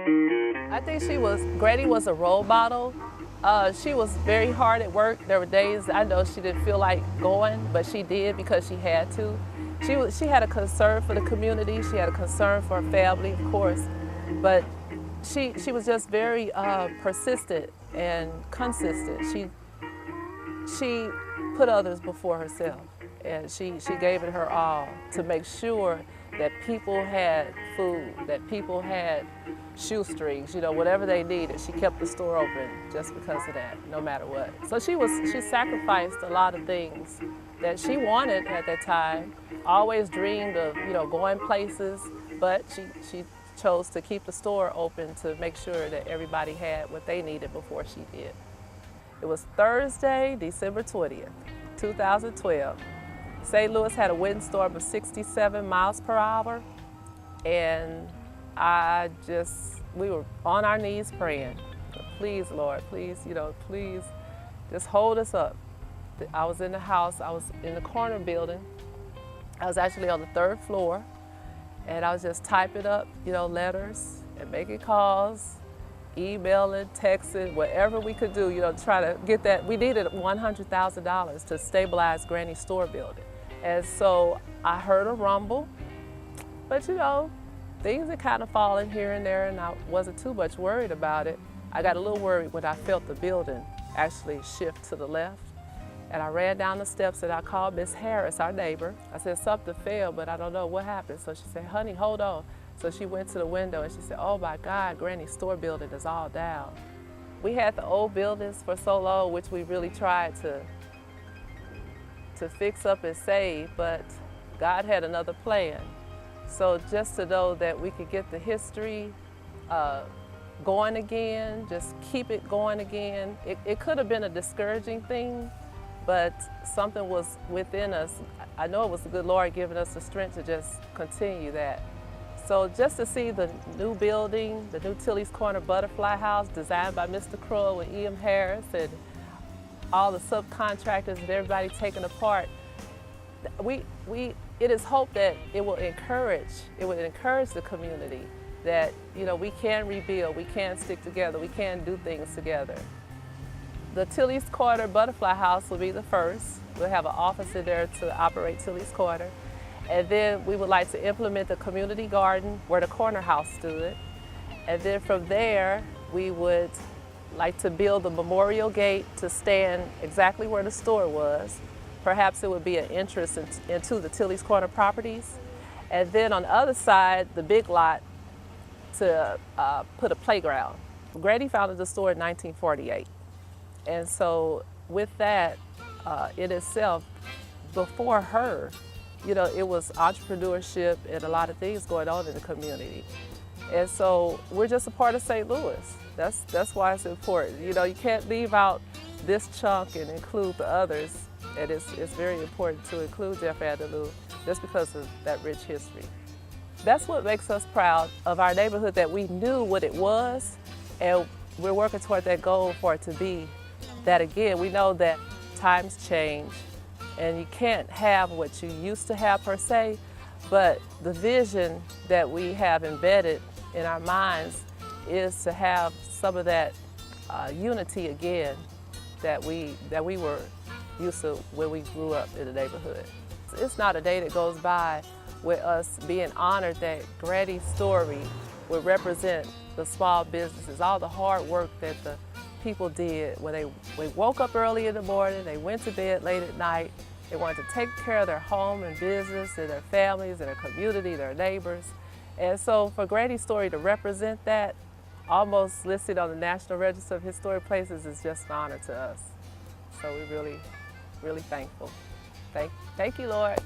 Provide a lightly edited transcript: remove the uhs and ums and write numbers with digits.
I think Granny was a role model. She was very hard at work. There were days I know she didn't feel like going, but she did because she had to. She had a concern for the community. She had a concern for her family, of course, but she was just very persistent and consistent. She put others before herself, and she gave it her all to make sure that people had food, that people had shoestrings, whatever they needed. She kept the store open just because of that, no matter what. So she sacrificed a lot of things that she wanted at that time, always dreamed of, going places, but she chose to keep the store open to make sure that everybody had what they needed before she did. It was Thursday, December 20th, 2012. St. Louis had a wind storm of 67 miles per hour, and we were on our knees praying. Please, Lord, please, please just hold us up. I was in the house, I was in the corner building. I was actually on the 3rd floor, and I was just typing up, letters and making calls, emailing, texting, whatever we could do, try to get that. We needed $100,000 to stabilize Granny's store building. And so I heard a rumble, but things had kind of fallen here and there, and I wasn't too much worried about it. I got a little worried when I felt the building actually shift to the left. And I ran down the steps and I called Miss Harris, our neighbor. I said, something fell, but I don't know what happened. So she said, honey, hold on. So she went to the window and she said, oh my God, Granny's store building is all down. We had the old buildings for so long, which we really tried to fix up and save, but God had another plan. So just to know that we could get the history going again, just keep it going again. It could have been a discouraging thing, but something was within us. I know it was the good Lord giving us the strength to just continue that. So just to see the new building, the new Tillie's Corner Butterfly House designed by Mr. Crow and E.M. Harris, and all the subcontractors and everybody taking apart, it is hope that it will encourage the community that, we can rebuild, we can stick together, we can do things together. The Tillie's Corner Butterfly House will be the first. We'll have an office in there to operate Tillie's Corner. And then we would like to implement the community garden where the corner house stood. And then from there, we would like to build the memorial gate to stand exactly where the store was. Perhaps it would be an entrance into the Tillie's Corner properties. And then on the other side, the big lot, to put a playground. Granny founded the store in 1948. And so with that in itself, before her, it was entrepreneurship and a lot of things going on in the community. And so we're just a part of St. Louis. That's why it's important. You can't leave out this chunk and include the others. And it's very important to include Jeff-Vande-Lou just because of that rich history. That's what makes us proud of our neighborhood, that we knew what it was, and we're working toward that goal for it to be that again. We know that times change, and you can't have what you used to have per se, but the vision that we have embedded in our minds is to have some of that unity again that we were used to when we grew up in the neighborhood. It's not a day that goes by with us being honored that Granny's story would represent the small businesses, all the hard work that the people did when they woke up early in the morning, they went to bed late at night, they wanted to take care of their home and business and their families and their community, their neighbors. And so for Granny's story to represent that, almost listed on the National Register of Historic Places, is just an honor to us. So we're really, really thankful. Thank you, Lord.